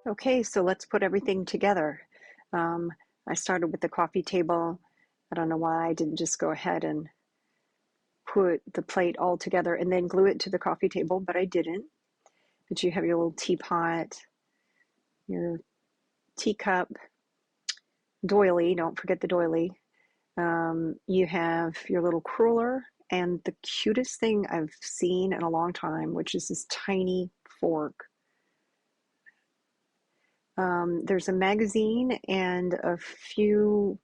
Okay, so let's put everything together. Um, I started with the coffee table. I don't know why I didn't just go ahead and put the plate all together and then glue it to the coffee table, but I didn't. But you have your little teapot, your teacup, doily, don't forget the doily. You have your little cruller and the cutest thing I've seen in a long time, which is this tiny fork. There's a magazine and a few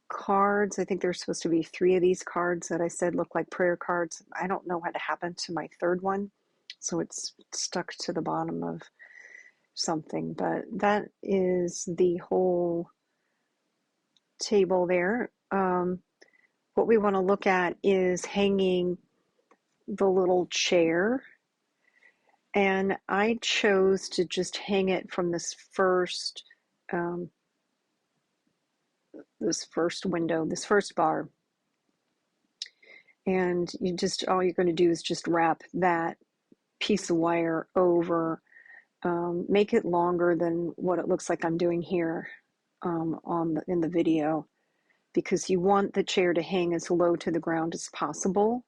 cards. I think there's supposed to be three of these cards that I said look like prayer cards. I don't know what happened to my third one, so it's stuck to the bottom of something, but that is the whole table there. What we want to look at is hanging the little chair, and I chose to just hang it from um, this first window, this first bar. And all you're going to do is just wrap that piece of wire over, make it longer than what it looks like I'm doing here in the video, because you want the chair to hang as low to the ground as possible.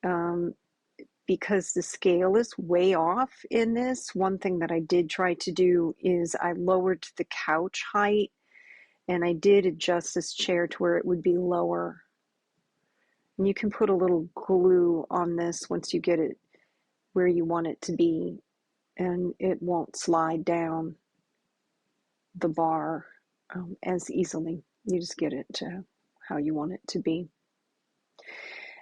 Um, because the scale is way off in this, one thing that I did try to do is I lowered the couch height, and I did adjust this chair to where it would be lower. And you can put a little glue on this once you get it where you want it to be, and it won't slide down the bar as easily. You just get it to how you want it to be.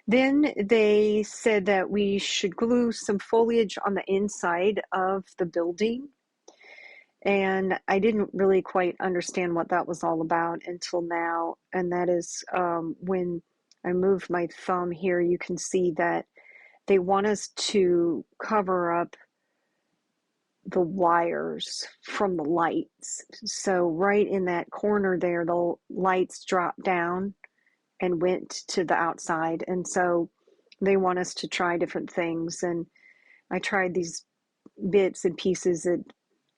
Then they said that we should glue some foliage on the inside of the building. And I didn't really quite understand what that was all about until now. And that is when I moved my thumb here, you can see that they want us to cover up the wires from the lights. So right in that corner there, the lights dropped down and went to the outside. And so they want us to try different things. And I tried these bits and pieces that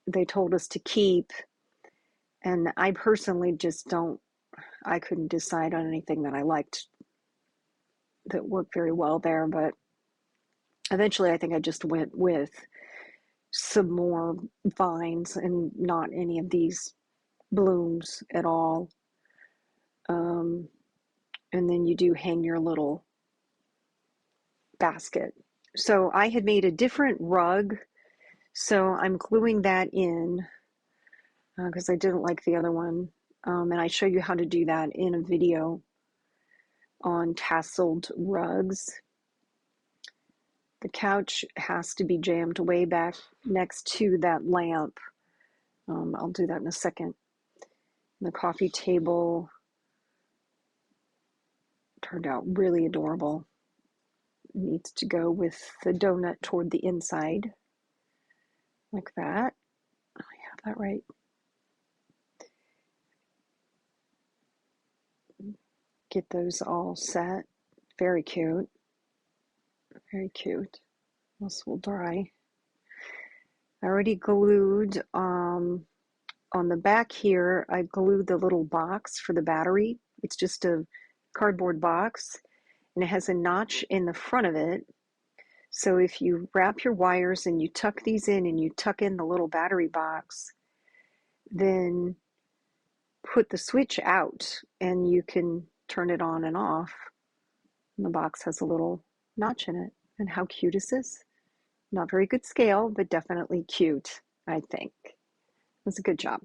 they told us to keep. And I personally just I couldn't decide on anything that I liked that worked very well there. But eventually I think I just went with some more vines and not any of these blooms at all. Um, and then you do hang your little basket. So I had made a different rug, so I'm gluing that in because I didn't like the other one. And I show you how to do that in a video on tasseled rugs. The couch has to be jammed way back next to that lamp. I'll do that in a second. The coffee table turned out really adorable. It needs to go with the donut toward the inside, like that. I have that right. Get those all set. Very cute. Very cute. This will dry. I already glued on the back here. I glued the little box for the battery. It's just a cardboard box, and it has a notch in the front of it. So if you wrap your wires and you tuck these in and you tuck in the little battery box, then put the switch out and you can turn it on and off. And the box has a little notch in it. And how cute is this? Not very good scale, but definitely cute, I think. It was a good job.